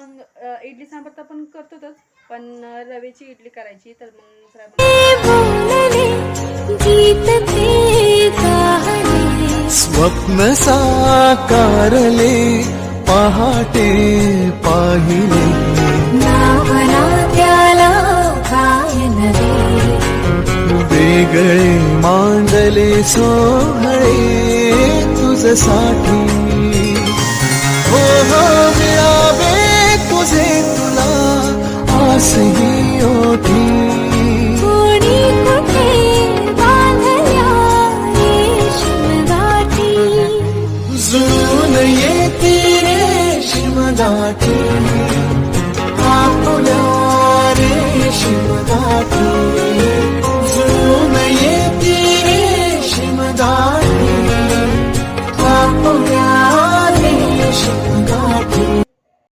मग इडली सांबार तर आपण करतोच, पण रव्याची इडली करायची तर मग स्वप्न साकारले पहाटे पाहिले नावना त्याला काय नवे वेगळे मांडले सोहळे तुझसाठी हो हो मिळावे तुझे तुला आसही ओठी कोणी कुठे बांधल्या रेशीमगाठी जुळून येते रेशीमगाठी आपुल्या रेशीमगाठी